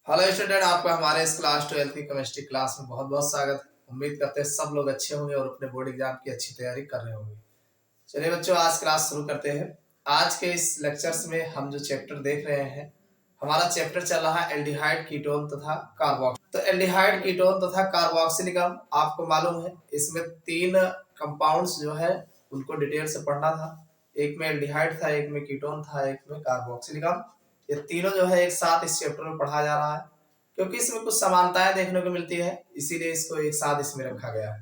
Hello student, आपका हमारे इस क्लास 12 की केमिस्ट्री क्लास में बहुत बहुत स्वागत है। उम्मीद करते हैं सब लोग अच्छे होंगे और अपने बोर्ड एग्जाम की अच्छी तैयारी कर रहे होंगे। चलिए बच्चों, आज क्लास शुरू करते हैं। आज के इस लेक्चर्स में हम जो चैप्टर देख रहे हैं, हमारा चैप्टर चल रहा है एल्डिहाइड, कीटोन तथा कार्बोक्सिल। तो एल्डिहाइड, कीटोन तथा कार्बोक्सिलिक अम्ल, आपको मालूम है इसमें 3 कंपाउंड्स जो है उनको डिटेल से पढ़ना था। एक में एल्डिहाइड था, एक में कीटोन था, एक में कार्बोक्सिलिक अम्ल। ये तीनों जो है एक साथ इस चैप्टर में पढ़ा जा रहा है, क्योंकि इसमें कुछ समानताएं देखने को मिलती है, इसीलिए इसको एक साथ इसमें रखा गया है।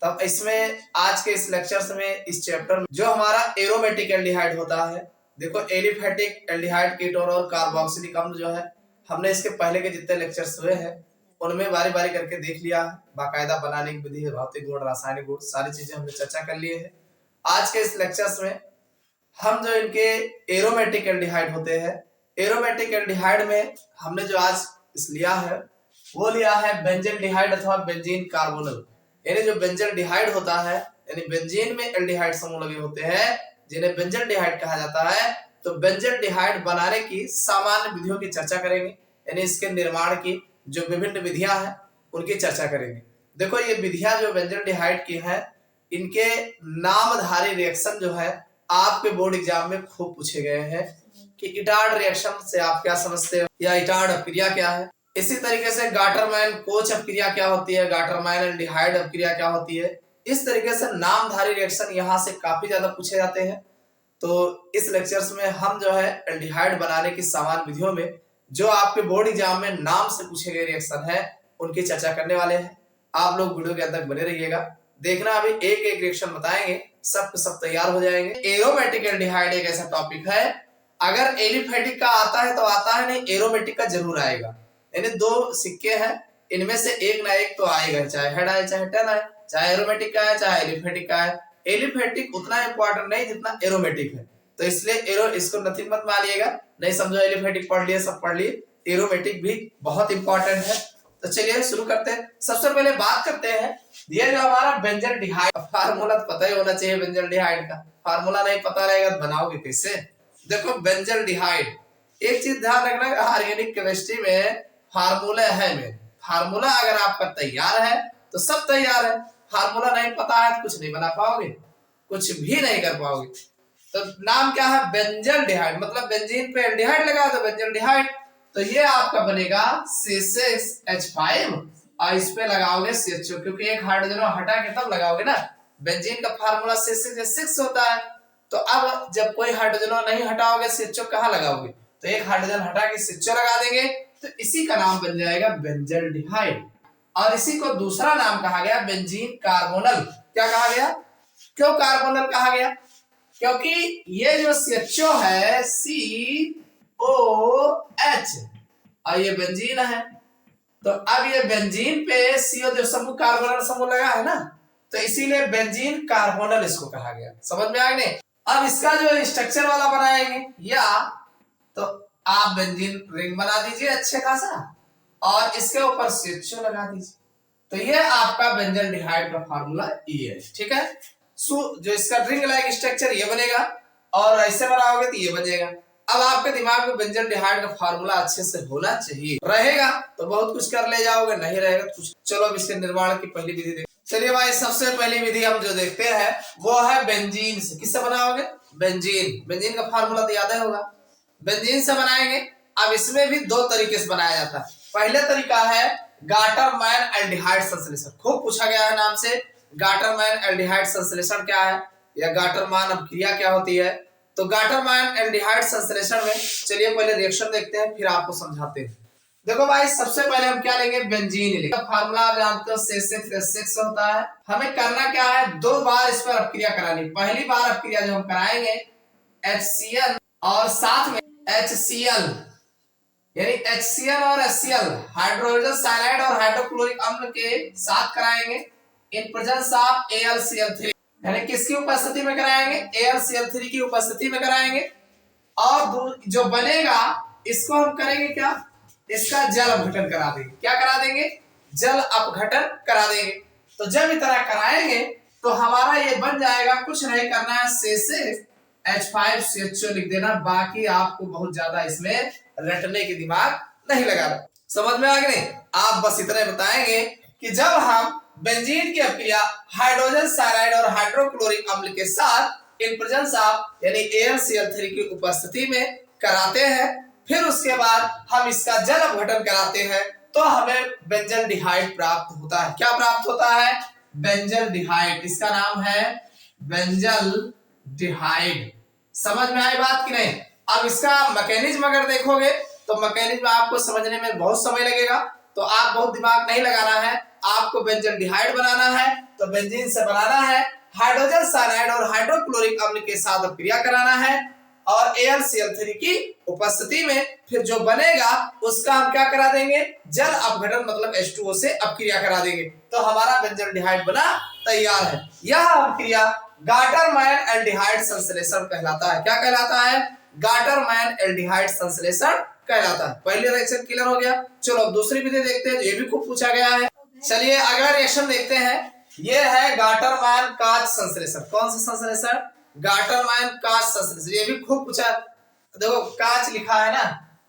तब इसमें आज के इस लेक्चर्स में इस चैप्टर में जो हमारा एरोमेटिक एल्डिहाइड होता है, देखो एलिफेटिक एल्डिहाइड, कीटोन और कार्बोक्सिलिक अम्ल जो है, हमने इसके पहले के जितने लेक्चर्स हुए हैं उनमें बारी बारी करके देख लिया है। बाकायदा बनाने की विधि, भौतिक गुण, रासायनिक गुण, सारी चीजें हमने चर्चा कर लिए है। आज के इस लेक्चर्स में हम जो इनके एरोमेटिक एल्डिहाइड होते हैं, एरोमेटिक एल्डिहाइड में हमने जो आज इस लिया है वो लिया है बेंजीन अथवा बेंजीन कार्बोनल। यानी जो बेंजीन होता है, यानी बेंजीन में एल्डिहाइड समूह लगे होते हैं जिन्हें बेंजीन कहा जाता है। तो बेंजीन बनाने की सामान्य विधियों की चर्चा करेंगे, यानी इसके निर्माण की जो विभिन्न विधियां हैं उनकी चर्चा करेंगे। देखो ये विधियां जो बेंजीन की हैं, इनके नामधारी रिएक्शन जो है आपके बोर्ड एग्जाम में खूब पूछे गए हैं कि इटार्ड रिएक्शन से आप क्या समझते हो या इटार्ड अपक्रिया क्या है। इसी तरीके से गाटरमैन कोच अपक्रिया क्या होती है, गाटरमैन एल्डिहाइड अपक्रिया क्या होती है। इस तरीके से नामधारी रिएक्शन यहाँ से काफी ज्यादा पूछे जाते हैं। तो इस लेक्चर्स में हम जो है एल्डिहाइड बनाने की सामान्य विधियों में जो आपके बोर्ड एग्जाम में नाम से पूछे गए रिएक्शन है उनकी चर्चा करने वाले हैं। आप लोग वीडियो के अंत तक बने रहिएगा, देखना अभी एक एक रिएक्शन बताएंगे, सब तैयार हो जाएंगे। एरोमेटिक एल्डिहाइड एक ऐसा टॉपिक है, अगर एलिफेटिक का आता है तो आता है, नहीं एरोमेटिक का जरूर आएगा। यानी दो सिक्के हैं, इनमें से एक ना एक तो आएगा, चाहे हेड आए चाहे टेल आए, चाहे एरोमेटिक का है चाहे एलिफेटिक का है। एलिफेटिक उतना इंपॉर्टेंट नहीं जितना एरोमेटिक है, तो इसलिए एरो इसको नथिंग मत मानिएगा। नहीं समझो एलिफेटिक पढ़ लिए, सब पढ़ लिए, एरोमेटिक भी बहुत इंपॉर्टेंट है। तो चलिए शुरू करते हैं। सबसे पहले बात करते हैं ये जो हमारा बेंजीन फार्मूला तो पता ही होना चाहिए। बेंजीन का फार्मूला नहीं पता रहेगा तो बनाओगे कैसे। देखो बेंजीन, एक चीज ध्यान रखना, ऑर्गेनिक केमिस्ट्री में फार्मूला है में, फार्मूला अगर आपका तैयार है तो सब तैयार है। फार्मूला नहीं पता है तो कुछ नहीं बना पाओगे, कुछ भी नहीं कर पाओगे। तो नाम क्या है, बेंजीन, मतलब बेंजीन पे एल्डिहाइड लगा तो बेंजीन। तो ये आपका बनेगा C6H5 और इस पे लगाओगे CHO, क्योंकि एक हाइड्रोजन हटा के तब लगाओगे ना। बेंजीन का फार्मूला C6H6 होता है। तो अब जब कोई हाइड्रोजन नहीं हटाओगे CHO कहाँ लगाओगे, तो एक हाइड्रोजन हटा के CHO लगा देंगे, तो इसी का नाम बन जाएगा बेंजीन। और इसी को दूसरा नाम कहा गया बेंजीन कार्बोनल। क्या कहा गया, क्यों कार्बोनल कहा गया, क्योंकि ये जो CHO है COH और ये बेंजीन है, तो अब ये बेंजीन पे CO जो समूह कार्बोनल समूह लगा है ना, तो इसीलिए बेंजीन कार्बोनल इसको कहा गया। समझ में आ गए। अब इसका जो स्ट्रक्चर वाला बनाएंगे, या तो आप बेंजीन रिंग बना दीजिए अच्छे खासा और इसके ऊपर CHO लगा दीजिए, तो ये आपका बेंजीन का फार्मूला ये है। ठीक है, जो इसका रिंग लाइक स्ट्रक्चर ये बनेगा और ऐसे बनाओगे तो ये बनेगा। अब आपके दिमाग में बेंजीन का फार्मूला अच्छे से होना चाहिए, रहेगा तो बहुत कुछ कर ले जाओगे, नहीं रहेगा तो कुछ। चलो अब इसके निर्माण की पहली विधि देखते। चलिए भाई, सबसे पहली विधि हम जो देखते हैं वो है बेंजीन से। किससे बनाओगे, बेंजीन का फार्मूला तो याद ही होगा, बेंजीन से बनाएंगे। अब इसमें भी दो तरीके से बनाया जाता है। पहले तरीका है गाटरमैन एल्डिहाइड संश्लेषण, खूब पूछा गया है नाम से। गाटरमैन एल्डिहाइड संश्लेषण क्या है या गाटरमैन अपक्रिया क्या होती है। तो गाटरमैन एल्डिहाइड संश्लेषण में चलिए पहले रिएक्शन देखते हैं, फिर आपको समझाते हैं। देखो भाई, सबसे पहले हम क्या लेंगे, बेंजीन लेंगे। फार्मूला आप जानते हो C6H6 होता है। हमें करना क्या है, दो बार इस पर अपक्रिया करानी। पहली बार अपक्रिया जो हम कराएंगे HCl और साथ में HCl, यानी HCl और HCl हाइड्रोजन साइनाइड और हाइड्रोक्लोरिक अम्ल के साथ कराएंगे इन प्रेजेंस ऑफ AlCl3, यानी किसकी उपस्थिति में कराएंगे, AlCl3 की उपस्थिति में कराएंगे। और जो बनेगा इसको हम करेंगे क्या, इसका जल अपघटन करा देंगे। क्या करा देंगे, जल अपघटन करा देंगे। तो जब इतना कराएंगे तो हमारा ये बन जाएगा, कुछ नहीं करना है, C6H5CHO लिख देना। बाकी आपको बहुत ज्यादा इसमें रटने की दिमाग नहीं लगाना। समझ में आ गए? आप बस इतने बताएंगे कि जब हम बेंजीन की अपक्रिया हाइड्रोजन साइनाइड और हाइड्रोक्लोरिक अम्ल के साथ इन प्रेजेंस ऑफ यानी AlCl3 की उपस्थिति में कराते हैं, फिर उसके बाद हम इसका जल अपघटन कराते हैं, तो हमें बेंजल्डिहाइड प्राप्त होता है। क्या प्राप्त होता है? बेंजल्डिहाइड। इसका नाम है बेंजल्डिहाइड। समझ में आई बात कि नहीं? अब इसका मैकेनिज्म अगर देखोगे तो मैकेनिज्म आपको समझने में बहुत समय लगेगा, तो आप बहुत दिमाग नहीं लगाना है। आपको बेंजल्डिहाइड बनाना है तो बेंजीन से बनाना है, हाइड्रोजन साइनाइड और हाइड्रोक्लोरिक अम्ल के साथ अपक्रिया कराना है और AlCl3 की उपस्थिति में फिर जो बनेगा उसका हम क्या करा देंगे? जल अपघटन मतलब H2O से अपक्रिया करा देंगे, तो हमारा बेंजल्डिहाइड बना तैयार है। यह अपक्रिया गाटरमैन एल्डिहाइड संश्लेषण कहलाता है। क्या कहलाता है? गाटरमैन एल्डिहाइड संश्लेषण कहलाता है। पहले रिएक्शन क्लियर हो गया। चलो अब दूसरी विधि देखते हैं, ये भी खूब पूछा गया है। चलिए अगला रिएक्शन देखते हैं। ये है गाटरमैन काच संश्लेषण। कौन सा संश्लेषण? गाटरमैन काच संश्लेषण। ये भी खूब पूछा। देखो काच लिखा है ना,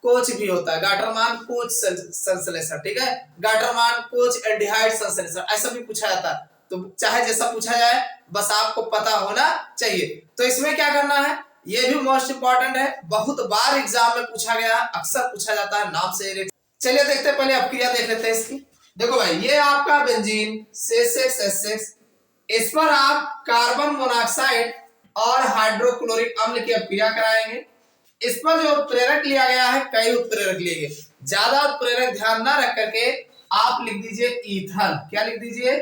कोच भी होता है, गाटरमैन कोच संश्लेषण, ठीक है, गाटरमैन कोच एल्डिहाइड संश्लेषण, ऐसा भी पूछा जाता है। तो चाहे जैसा पूछा जाए बस आपको पता होना चाहिए। तो इसमें क्या करना है, ये भी मोस्ट इंपॉर्टेंट है, बहुत बार एग्जाम में पूछा गया, अक्सर पूछा जाता है नाम से। चलिए देखते हैं, पहले अपक्रिया देख लेते हैं इसकी। देखो भाई, ये आपका बेंजीन C6H6, इस पर आप कार्बन मोनोऑक्साइड और हाइड्रोक्लोरिक अम्ल की अपक्रिया कराएंगे। इस पर जो उत्प्रेरक लिया गया है, कई उत्प्रेरक लिए गए, ज्यादा उत्प्रेरक ध्यान ना रख करके आप लिख दीजिए ईथर। क्या लिख दीजिए?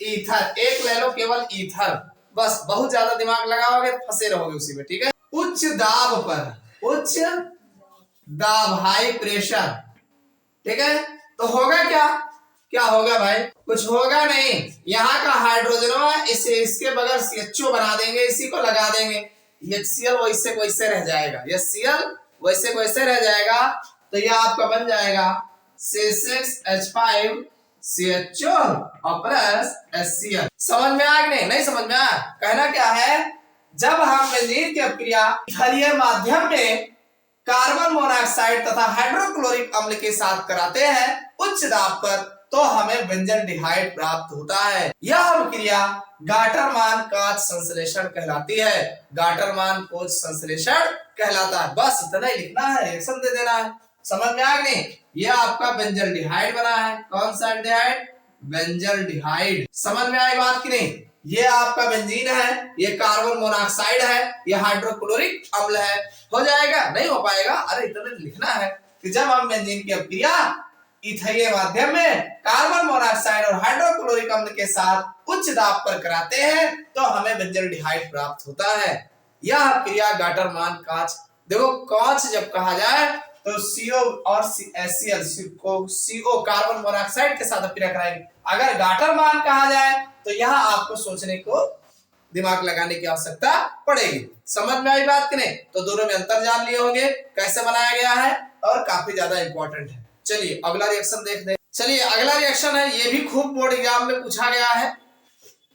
ईथर। एक ले लो केवल ईथर, बस बहुत ज्यादा दिमाग लगाओगे फंसे रहोगे उसी में, ठीक है। उच्च दाब पर, उच्च दाब, हाई प्रेशर, ठीक है, तो होगा क्या? क्या होगा भाई? कुछ होगा नहीं। यहाँ का हाइड्रोजन इसे इसके बगैर CHO बना देंगे, इसी को लगा देंगे, HCl वैसे वैसे रह जाएगा, HCl वैसे वैसे रह जाएगा, तो यह आपका बन जाएगा C6H5 CHO और प्लस HCl। समझ में आ गया? नहीं समझ में आया? कहना क्या है, जब हम बेंजीन की अपक्रिया क्षारीय माध्यम में कार्बन मोनोऑक्साइड तथा हाइड्रोक्लोरिक अम्ल के साथ कराते हैं उच्च दाब पर, तो हमें बेंजल्डिहाइड प्राप्त होता है। यह अपक्रिया गाटरमैन काच संश्लेषण कहलाती है, गाटरमैन कोच संश्लेषण कहलाता है। बस इतना ही लिखना है, रिएक्शन दे देना है। समझ में आ गई? यह आपका बेंजल्डिहाइड बना है। कौन सा एल्डिहाइड? बेंजल्डिहाइड। समझ में आई बात की नहीं? ये आपका बेंजीन है, ये कार्बन मोनोऑक्साइड है, ये हाइड्रोक्लोरिक अम्ल है। हो जाएगा? नहीं हो पाएगा। अरे इतना लिखना है कि जब हम बेंजीन की अपक्रिया इथाइल माध्यम में कार्बन मोनोऑक्साइड और हाइड्रोक्लोरिक अम्ल के साथ उच्च दाब पर कराते हैं, तो हमें बेंजल्डिहाइड प्राप्त होता है। यह अपक्रिया गाटरमैन काच। देखो काच जब कहा जाए तो CO और HCl को CO कार्बन मोनोऑक्साइड के साथ अपक्रिया कराएंगे। अगर गाटरमैन कहा जाए तो यहाँ आपको सोचने को, दिमाग लगाने की आवश्यकता पड़ेगी। समझ में आई बात कि नहीं? तो दोनों में अंतर जान लिए होंगे, कैसे बनाया गया है और काफी ज्यादा इंपॉर्टेंट है। चलिए अगला रिएक्शन देखते हैं। चलिए अगला रिएक्शन है, ये भी खूब बोर्ड एग्जाम में पूछा गया है,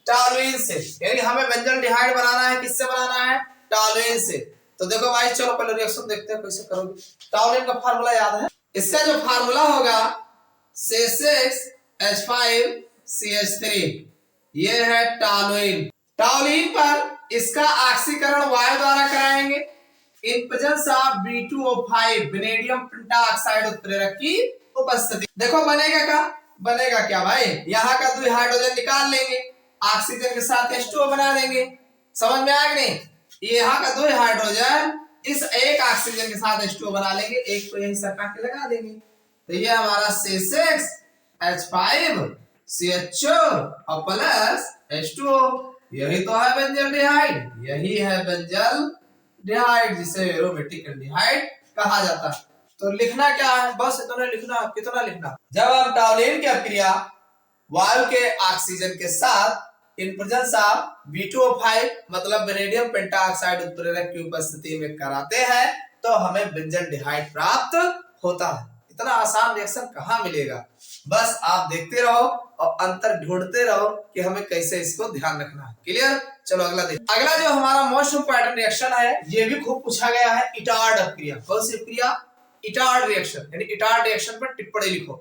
टॉलुइन से। यानी हमें बेंजल्डिहाइड बनाना है, किससे बनाना है? टॉलुइन से। तो देखो भाई, चलो पहले रिएक्शन देखते हैं कैसे करोगे। टॉलुइन का फार्मूला याद है? इसका जो फार्मूला होगा C6H5 CH3, ये है टॉलुइन। टॉलुइन पर इसका ऑक्सीकरण वायु द्वारा कराएंगे in presence of B2O5 vanadium pentoxide उत्प्रेरक की उपस्थिति। देखो बनेगा क्या? बनेगा क्या भाई? यहाँ का 2 हाइड्रोजन निकाल लेंगे, ऑक्सीजन के साथ H2O बना देंगे। समझ में आ गई? यहाँ का 2 हाइड्रोजन इस एक ऑक्सीजन के साथ H2O बना लेंगे, एक को यही सटा के लगा देंगे, तो ये हमारा C6H5 CHO और प्लस H2O, यही तो है बेंजल्डिहाइड, यही है बेंजल्डिहाइड, जिसे एरोमेटिक एल्डिहाइड कहा जाता है। तो लिखना क्या है? बस इतना लिखना। कितना लिखना? जब हम टॉलुइन की अपक्रिया वायु के ऑक्सीजन के साथ इन प्रेजेंस ऑफ B2O5 मतलब वेनेडियम पेंटाऑक्साइड उत्प्रेरक की उपस्थिति में कराते हैं, तो हमें बेंजल्डिहाइड प्राप्त होता है। इतना आसान रिएक्शन कहाँ मिलेगा? बस आप देखते रहो और अंतर ढूंढते रहो कि हमें कैसे इसको ध्यान रखना है। क्लियर? चलो अगला देखो। अगला जो हमारा मोस्ट इंपॉर्टेंट रिएक्शन है, ये भी खूब पूछा गया है, इटार्ड अपक्रिया। कौन सी अपक्रिया? इटार्ड रिएक्शन, यानी इटार्ड रिएक्शन पर टिप्पणी लिखो।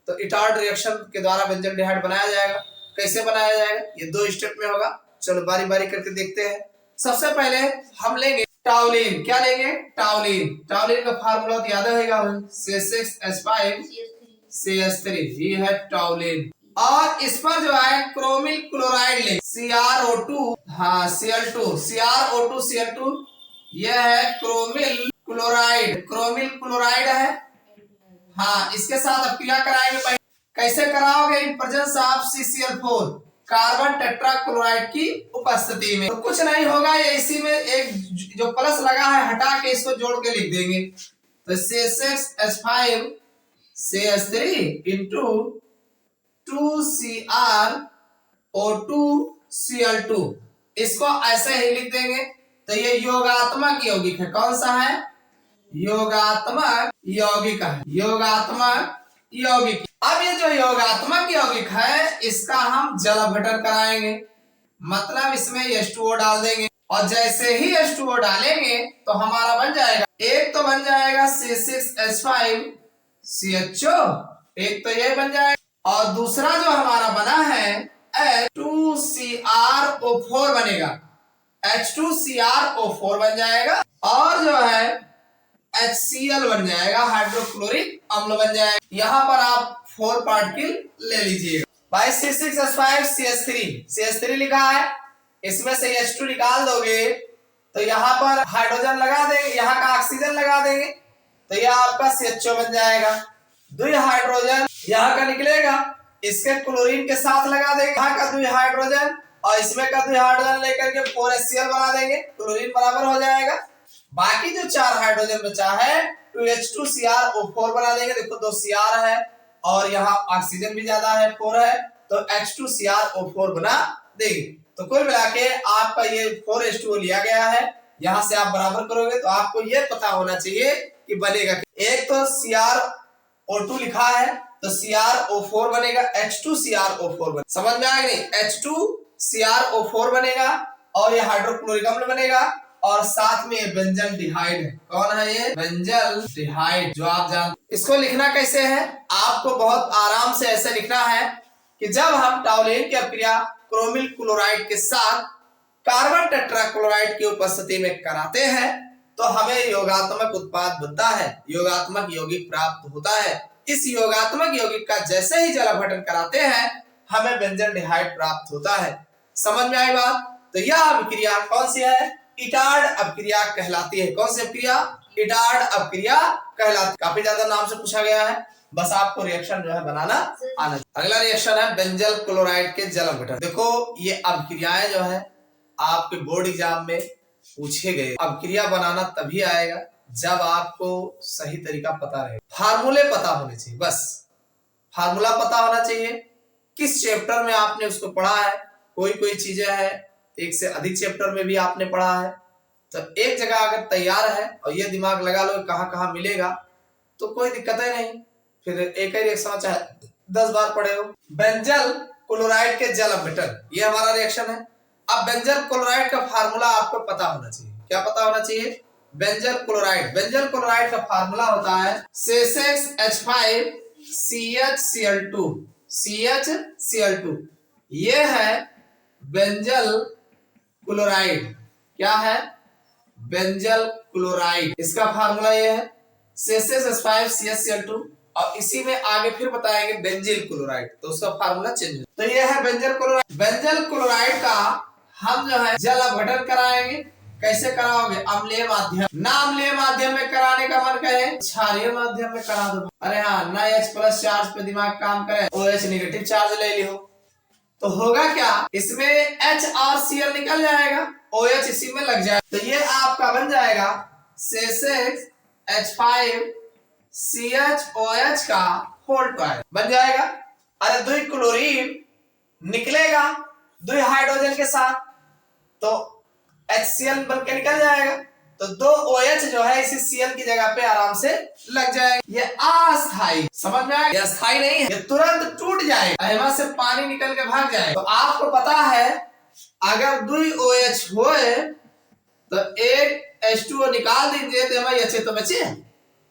तो इटार्ड रिएक्शन के द्वारा बेंजल्डिहाइड बनाया जाएगा। कैसे बनाया जाएगा, ये 2 स्टेप में होगा। चलो बारी बारी करके देखते हैं। सबसे पहले हम लेंगे टाउलिन। क्या लेंगे, टाउलिन। टाउलिन का फार्मूला तो याद होगा, C6H5CH3, ये है टाउलिन। और इस पर जो है क्रोमिल क्लोराइड लेंगे, CrO2, हाँ CrO2, यह है क्रोमिल क्लोराइड। क्रोमिल क्लोराइड है, हाँ इसके साथ अब क्रिया कराएंगे। कैसे कराओगे, in presence of CCl4, carbon tetrachloride की उपस्थिति में। तो कुछ नहीं होगा, ये इसी में एक जो प्लस लगा है हटा के इसको जोड़ के लिख देंगे। तो C6H5CH3 इंटू 2CrO2Cl2, इसको ऐसे ही लिख देंगे। तो ये योगात्मक यौगिक है। कौन सा है, योगात्मक यौगिक है, योगात्मक यौगिक। अब ये जो योगात्मक यौगिक है इसका हम जल अपघटन कराएंगे, मतलब इसमें H2O डाल देंगे। और जैसे ही H2O डालेंगे तो हमारा बन जाएगा, एक तो बन जाएगा C6H5CHO, एक तो ये बन जाएगा, और दूसरा जो हमारा बना है H2CrO4 बनेगा, H2CrO4 बन जाएगा। और जो है HCl बन जाएगा, हाइड्रोक्लोरिक अम्ल बन जाएगा। यहाँ पर आप 4 पार्टिकल ले लीजिएगा। भाई C6H5CH3 लिखा है, इसमें से H2 निकाल दोगे तो यहाँ पर हाइड्रोजन लगा देंगे, यहाँ का ऑक्सीजन लगा देंगे, तो यह आपका CHO बन जाएगा। 2 हाइड्रोजन यहाँ का निकलेगा, इसके क्लोरीन के साथ लगा देंगे, यहाँ का 2 हाइड्रोजन और इसमें का 2 हाइड्रोजन लेकर के 4HCl बना देंगे, क्लोरीन बराबर हो जाएगा। बाकी जो 4 हाइड्रोजन बचा है 2H2CrO4 बना देंगे। देखो 2 Cr है और यहाँ ऑक्सीजन भी ज्यादा है, 4 है, तो H2CrO4 बना देंगे। तो कुल मिला के आपका ये 4H2O लिया गया है। यहाँ से आप बराबर करोगे तो आपको ये पता होना चाहिए कि बनेगा, एक तो CrO2 लिखा है तो CrO4 बनेगा, H2CrO4 बनेगा। समझ में आया नहीं, H2CrO4 बनेगा और ये हाइड्रोक्लोरिक अम्ल बनेगा, और साथ में बेंजल्डिहाइड है। कौन है ये, बेंजल्डिहाइड, जो आप जानते। इसको लिखना कैसे है, आपको बहुत आराम से ऐसे लिखना है कि जब हम टाउलिन की अपक्रिया क्रोमिल क्लोराइड के साथ कार्बन टेट्राक्लोराइड की उपस्थिति में कराते हैं तो हमें योगात्मक उत्पाद बनता है, योगात्मक यौगिक प्राप्त होता है। इस योगात्मक यौगिक का जैसे ही जल अपघटन कराते हैं हमें बेंजल्डिहाइड प्राप्त होता है। समझ में आई बात। तो यह अपक्रिया कौन सी है, इटार्ड अपक्रिया कहलाती है। कौन सी अपक्रिया, इटार्ड अपक्रिया कहलाती। काफी ज्यादा नाम से पूछा गया है, बस आपको रिएक्शन जो है बनाना आना। अगला रिएक्शन है बेंजल क्लोराइड के जल अपघटन। देखो ये अपक्रियाएं जो है आपके बोर्ड एग्जाम में पूछे गए। अपक्रिया बनाना तभी आएगा जब आपको सही तरीका पता रहे, फार्मूले पता होने चाहिए। बस फार्मूला पता होना चाहिए, किस चैप्टर में आपने उसको पढ़ा है। कोई चीजें है एक से अधिक चैप्टर में भी आपने पढ़ा है, तो एक जगह अगर तैयार है और ये दिमाग लगा लो कहाँ कहाँ मिलेगा तो कोई दिक्कत है नहीं, फिर एक ही रिएक्शन चाहे 10 बार पढ़े हो। बेंजल क्लोराइड के जल अपघटन, ये हमारा रिएक्शन है। अब बेंजल क्लोराइड का फार्मूला आपको पता होना चाहिए। क्या पता होना चाहिए, बेंजल क्लोराइड का फार्मूला होता है C6H5CHCl2, ये है बेंजल क्लोराइड। क्या है, बेंजल क्लोराइड, इसका फार्मूला ये है C6H5CHCl2, और इसी में आगे फिर बताएंगे बेंजिल क्लोराइड, तो उसका फार्मूला चेंज हो। तो ये है बेंजल क्लोराइड। बेंजल क्लोराइड का हम जो है जल अपघटन कराएंगे। कैसे कराओगे, अम्लीय माध्यम। ना अम्लीय माध्यम में कराने का मन करे, क्षारीय माध्यम में करा दो। अरे हाँ, ना H+ चार्ज पे दिमाग काम करे, OH नेगेटिव चार्ज ले लियो, तो होगा क्या, इसमें H और Cl निकल जाएगा, OH इसी में लग जाएगा। तो ये आपका बन जाएगा C6H5CHOH का होल टॉयल बन जाएगा। अरे 2 क्लोरीन निकलेगा 2 हाइड्रोजन के साथ, तो HCl बन के निकल जाएगा, तो 2 OH जो है इसी Cl की जगह पे आराम से लग जाएगा। ये अस्थाई, समझ में आया, ये अस्थाई नहीं है, ये तुरंत टूट जाएगा, यहाँ से पानी निकल के भाग जाएगा। तो आपको पता है अगर 2 OH होए तो एक H2O निकाल दीजिए तो हमारे अच्छे तो बचे,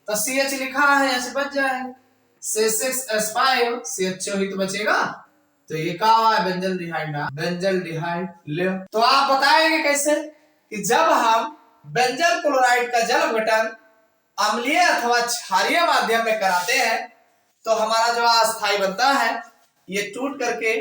तो तो CH लिखा है, H बच जाएगा, C6H5 CHO ही तो बचेगा। तो ये क्या हुआ, बेंजल डिहाइड ना, बेंजल डिहाइड ले। तो आप बताएंगे कैसे कि जब हम बेंजल क्लोराइड का जल अपघटन अम्लीय अथवा क्षारीय माध्यम में कराते हैं तो हमारा जो अस्थाई बनता है ये टूट करके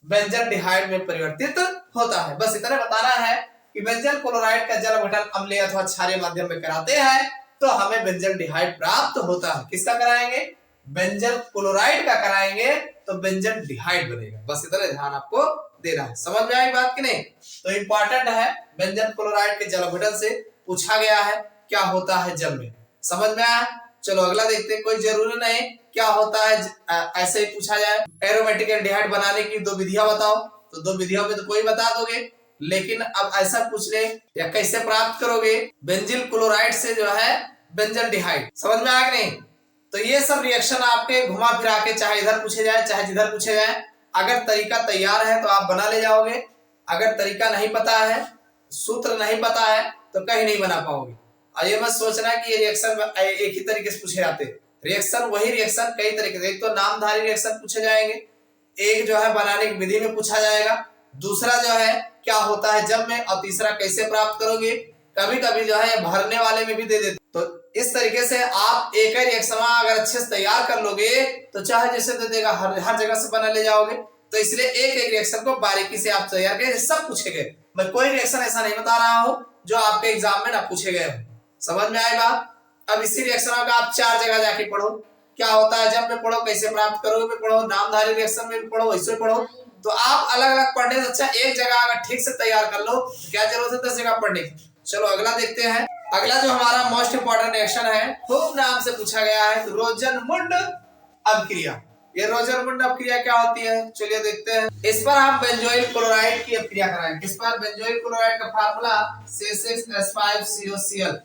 बेंजल डिहाइड में परिवर्तित होता है। बस इतना बताना है कि बेंजल क्लोराइड का जल अपघटन अम्लीय अथवा क्षारीय माध्यम में कराते हैं तो हमें बेंजल डिहाइड प्राप्त होता है। किसका कराएंगे, बेंजल क्लोराइड का कराएंगे तो बेंजल डिहाइड बनेगा। बस इतना ध्यान आपको देना है। समझ में आई बात कि नहीं? तो इंपॉर्टेंट है, बेंजल क्लोराइड के जल अपघटन से पूछा गया है क्या होता है जल में। समझ में आया? चलो अगला देखते हैं। कोई जरूरी नहीं क्या होता है, ऐसे ही पूछा जाए एरोमेटिक एल्डिहाइड बनाने की 2 विधियां बताओ, तो 2 विधियों में तो कोई बता दोगे, लेकिन अब ऐसा पूछ ले या कैसे प्राप्त करोगे बेंजिल क्लोराइड से जो है बेंजल डिहाइड। समझ में आया कि नहीं? तो ये सब रिएक्शन आपके घुमा फिरा के चाहे इधर पूछे जाए चाहे जिधर पूछे जाए, अगर तरीका तैयार है तो आप बना ले जाओगे, अगर तरीका नहीं पता है, सूत्र नहीं पता है तो कहीं नहीं बना पाओगे। और ये मत सोचना कि ये रिएक्शन एक ही तरीके से पूछे जाते, रिएक्शन वही रिएक्शन कई तरीके से, एक तो नामधारी रिएक्शन पूछे जाएंगे, एक जो है बनाने की विधि में पूछा जाएगा, दूसरा जो है क्या होता है जब में, और तीसरा कैसे प्राप्त करोगे। कभी कभी जो है भरने वाले में भी दे देते। तो इस तरीके से आप एक ही रिएक्शन अगर अच्छे से तैयार कर लोगे तो चाहे जैसे दे देगा हर जगह से बना ले जाओगे। तो इसलिए एक एक रिएक्शन को बारीकी से आप तैयार करें, सब पूछे गए। मैं कोई रिएक्शन ऐसा नहीं बता रहा हूं जो आपके एग्जाम में ना पूछे गए हो। समझ में आई बात? अब इसी रिएक्शन का आप 4 जगह जाके पढ़ो, क्या होता है जब में पढ़ो, कैसे प्राप्त करोगे में पढ़ो, नामधारी रिएक्शन में भी पढ़ो, इसमें पढ़ो। तो आप अलग अलग पढ़ने से अच्छा एक जगह अगर ठीक से तैयार कर लो तो क्या जरूरत है 10 जगह पढ़ने की। चलो अगला देखते हैं। अगला जो हमारा मोस्ट इंपोर्टेंट रिएक्शन है, खूब नाम से पूछा गया है, रोजनमुंड अभिक्रिया। ये रोजनमुंड अभिक्रिया क्या होती है, चलिए देखते हैं। इस पर हम बेंजोइल क्लोराइड की अभिक्रिया कराएंगे। किस पर? बेंजोइल क्लोराइड का फार्मूला C6H5COCl,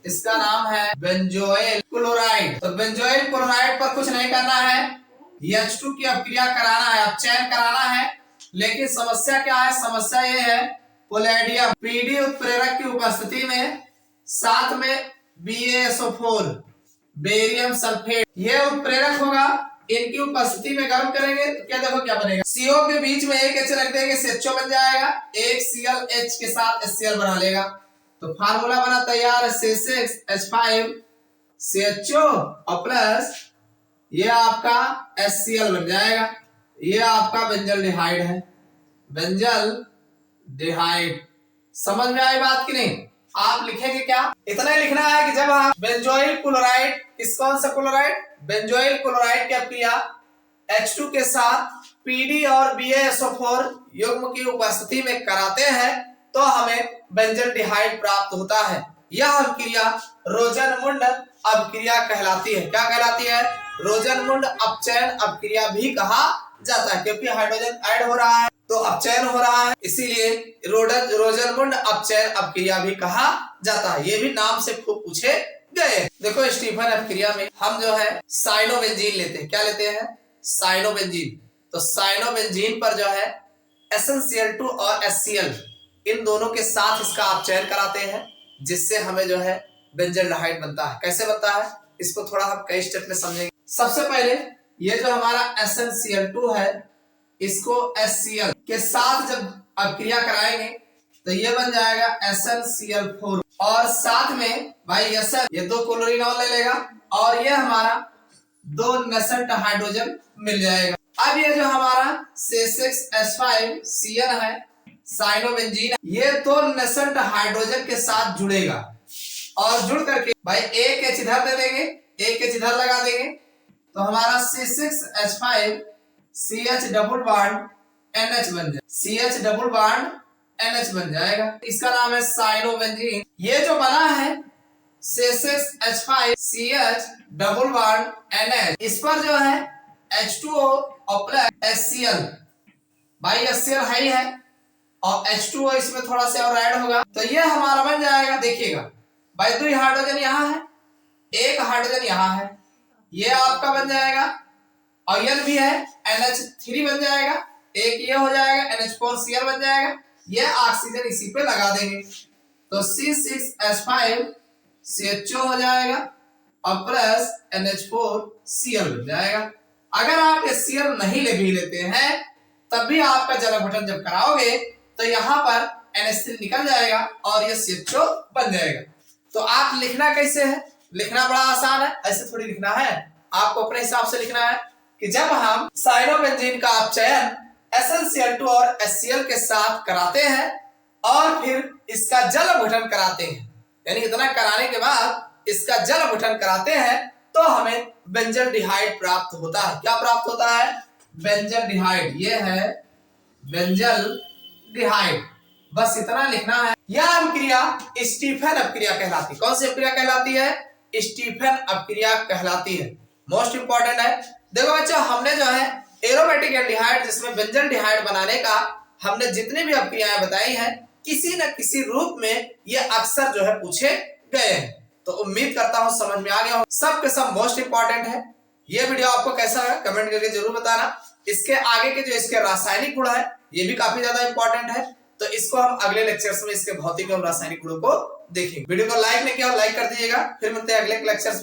इसका नाम है बेंजोइल क्लोराइड। तो बेंजोइल क्लोराइड पर कुछ नहीं करना है, H2 की अभिक्रिया कराना है, अपचयन कराना है। लेकिन समस्या क्या है, समस्या ये है पोलैडियम पीडी उत्प्रेरक की उपस्थिति में साथ में BaSO4 बेरियम सल्फेट ये उत्प्रेरक होगा, इनकी उपस्थिति में गर्म करेंगे तो क्या देखो क्या बनेगा, CO के बीच में एक H रख देंगे, CHO बन जाएगा, एक ClH के साथ HCl बना लेगा। तो फार्मूला बना तैयार है C6H5CHO और प्लस ये आपका HCl बन जाएगा। ये आपका बेंजल डिहाइड है, बेंजल डिहाइड। समझ में आई बात कि नहीं? आप लिखेंगे क्या, इतना ही लिखना है कि जब आप बेंजोइल क्लोराइड, किस कौन सा क्लोराइड, बेंजोइल क्लोराइड की अभिक्रिया H2 के साथ PD और BaSO4 युग्म की उपस्थिति में कराते हैं तो हमें बेंजल डिहाइड प्राप्त होता है। यह अभिक्रिया रोजनमुंड अभिक्रिया कहलाती है। क्या कहलाती है? रोजनमुंड अपचयन अभिक्रिया भी कहा जाता है, क्योंकि हाइड्रोजन ऐड हो रहा है तो अपचयन हो रहा है, इसीलिए रोजनमुंड अपचयन अभिक्रिया भी कहा जाता है। ये भी नाम से खूब पूछे गए। देखो स्टीफन अभिक्रिया में हम जो है साइनोबेंजीन लेते हैं। क्या लेते हैं? साइनोबेंजीन। तो साइनोबेंजीन पर जो है SnCl2 और HCl इन दोनों के साथ इसका अपचयन कराते हैं, जिससे हमें जो है बेंजल डिहाइड बनता है। कैसे बनता है इसको थोड़ा हम कई स्टेप में समझेंगे। सबसे पहले ये जो हमारा SnCl2 है इसको HCl के साथ जब अभिक्रिया कराएंगे तो ये बन जाएगा SnCl4 और साथ में भाई Sn ये 2 क्लोरीनॉल ले लेगा और ये हमारा 2 नेसेंट हाइड्रोजन मिल जाएगा। अब ये जो हमारा C6H5Cl है साइनोबेंजीन, ये 2 नेसेंट हाइड्रोजन के साथ जुड़ेगा और जुड़ करके भाई एक H इधर दे देंगे, एक H इधर लगा देंगे तो हमारा C6H5CH डबल बॉन्ड NH बन जाएगा, CH डबल बॉन्ड NH बन जाएगा। इसका नाम है साइनोबेंजीन। ये जो बना है C6H5CH डबल बॉन्ड NH, इस पर जो है H2O और प्लस HCl, भाई HCl है ही है और H2O इसमें थोड़ा सा और ऐड होगा तो ये हमारा बन जाएगा। देखिएगा भाई 2 हाइड्रोजन यहाँ है, एक हाइड्रोजन यहाँ है, ये आपका बन जाएगा और N भी है, NH3 बन जाएगा, एक ये हो जाएगा NH4Cl बन जाएगा, ये ऑक्सीजन इसी पे लगा देंगे तो C6H5CHO हो जाएगा और प्लस NH4Cl बन जाएगा। अगर आप ये Cl नहीं भी लेते हैं तब भी आपका जल अपघटन जब कराओगे तो यहाँ पर NH3 निकल जाएगा और ये CHO बन जाएगा। तो आप लिखना कैसे है? लिखना बड़ा आसान है, ऐसे थोड़ी लिखना है, आपको अपने हिसाब से लिखना है कि जब हम साइनोबेंजीन का अपचयन SnCl2 और HCl के साथ कराते हैं और फिर इसका जल अपघटन कराते हैं, यानी इतना कराने के बाद इसका जल अपघटन कराते हैं तो हमें बेंजल्डिहाइड प्राप्त होता है। क्या प्राप्त होता है? बेंजल्डिहाइड। ये है बेंजल्डिहाइड, बस इतना लिखना है। यह अपक्रिया स्टीफन अपक्रिया कहलाती है। कौन सी अपक्रिया कहलाती है? स्टीफन अपक्रिया कहलाती है। मोस्ट इंपॉर्टेंट है। देखो बच्चों, हमने जो है एरोमेटिक एल्डिहाइड जिसमें बेंजल्डिहाइड बनाने का हमने जितनी भी अपक्रियाएं बताई हैं किसी न किसी रूप में ये अक्सर जो है पूछे गए हैं। तो उम्मीद करता हूं समझ में आ गया हो। सब के सब मोस्ट इंपॉर्टेंट है। ये वीडियो आपको कैसा लगा कमेंट करके जरूर बताना। इसके आगे के जो इसके रासायनिक गुण है ये भी काफी ज्यादा इंपॉर्टेंट है, तो इसको हम अगले लेक्चर्स में इसके भौतिक एवं रासायनिक गुणों को देखेंगे। वीडियो को लाइक नहीं किया लाइक कर दीजिएगा। फिर मिलते हैं अगले लेक्चर्स।